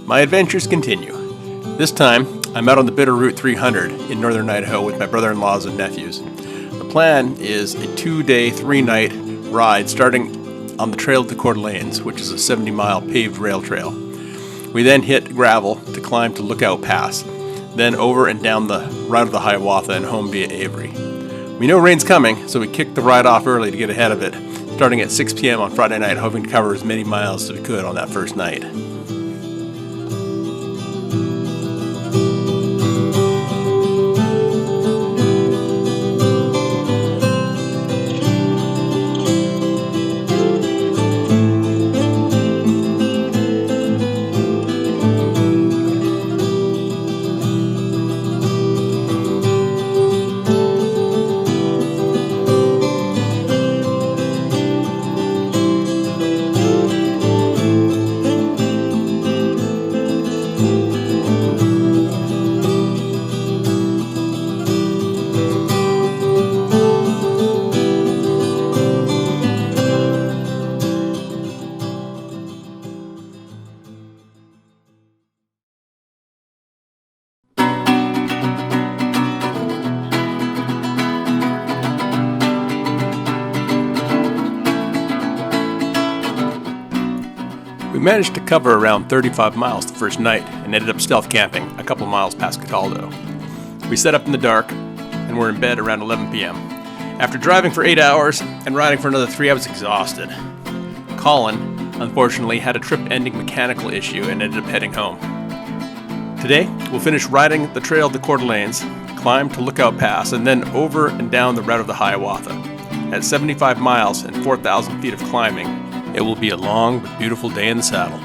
My adventures continue. This time, I'm out on the Bitterroot 300 in Northern Idaho with my brother-in-laws and nephews. The plan is a 2-day, 3-night ride starting on the Trail of the Coeur d'Alenes, which is a 70-mile paved rail trail. We then hit gravel to climb to Lookout Pass, then over and down the Route of the Hiawatha and home via Avery. We know rain's coming, so we kicked the ride off early to get ahead of it, starting at 6 p.m. on Friday night, hoping to cover as many miles as we could on that first night. We managed to cover around 35 miles the first night and ended up stealth camping a couple miles past Cataldo. We set up in the dark and were in bed around 11 p.m. After driving for 8 hours and riding for another 3, I was exhausted. Colin, unfortunately, had a trip-ending mechanical issue and ended up heading home. Today, we'll finish riding the Trail of the Coeur d'Alenes, climb to Lookout Pass, and then over and down the Route of the Hiawatha. At 75 miles and 4,000 feet of climbing, it will be a long but beautiful day in the saddle.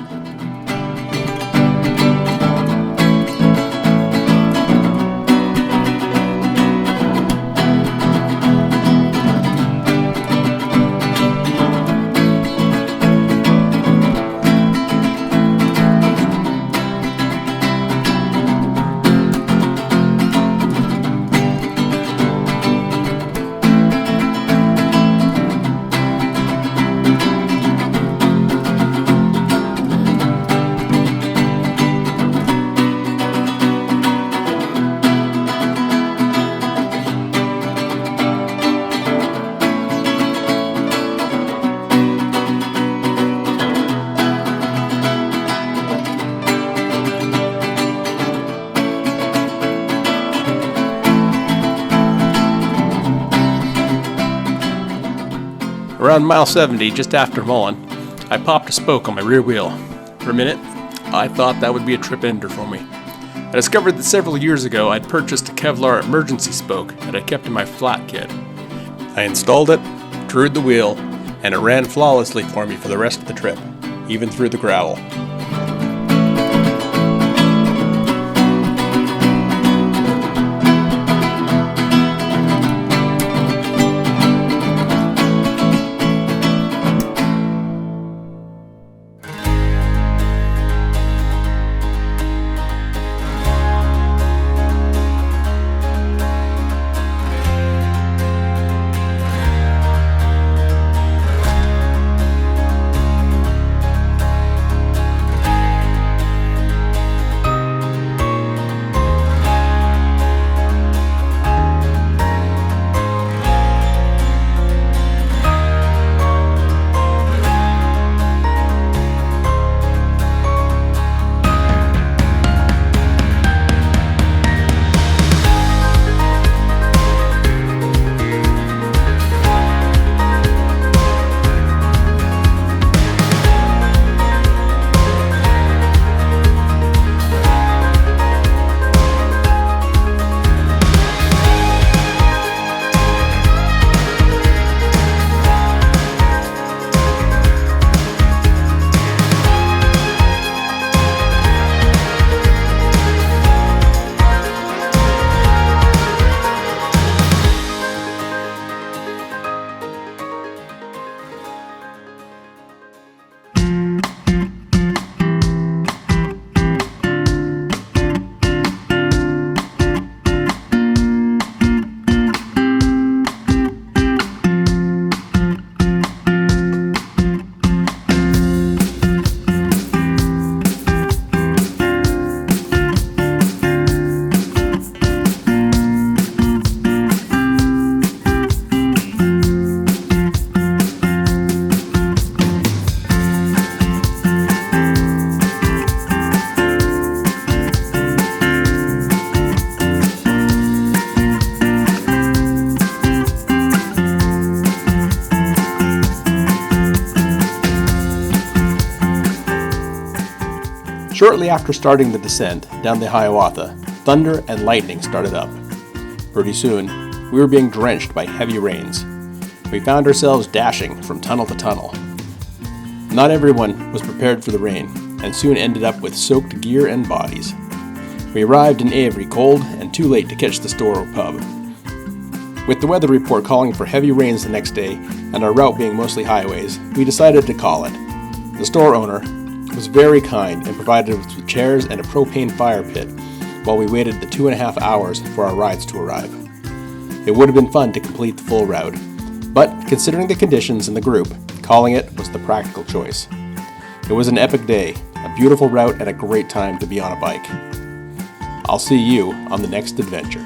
Around mile 70, just after Mullen, I popped a spoke on my rear wheel. For a minute, I thought that would be a trip ender for me. I discovered that several years ago I'd purchased a Kevlar emergency spoke that I kept in my flat kit. I installed it, trued the wheel, and it ran flawlessly for me for the rest of the trip, even through the gravel. Shortly after starting the descent down the Hiawatha, thunder and lightning started up. Pretty soon, we were being drenched by heavy rains. We found ourselves dashing from tunnel to tunnel. Not everyone was prepared for the rain, and soon ended up with soaked gear and bodies. We arrived in Avery cold and too late to catch the store or pub. With the weather report calling for heavy rains the next day and our route being mostly highways, we decided to call it. The store owner was very kind and provided us with chairs and a propane fire pit while we waited the 2.5 hours for our rides to arrive. It would have been fun to complete the full route, but considering the conditions in the group, calling it was the practical choice. It was an epic day, a beautiful route, and a great time to be on a bike. I'll see you on the next adventure.